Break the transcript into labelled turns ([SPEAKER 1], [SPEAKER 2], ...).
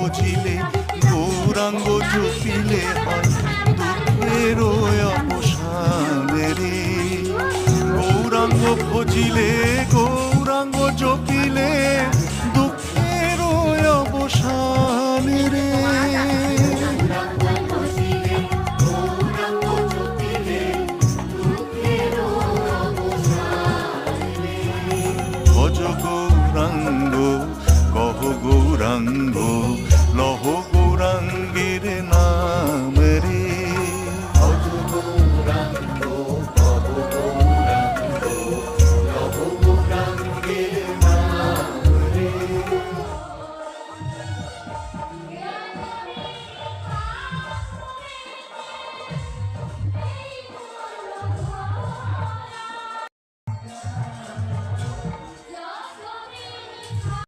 [SPEAKER 1] খোঁজিলে গৌরাঙ্গ জপিলে হয় দুঃখের অবসান রে। গৌরাঙ্গ খোঁজিলে গৌরাঙ্গ জপিলে দুঃখের অবসান রে। ভজ গৌরাঙ্গ কহ গৌরাঙ্গ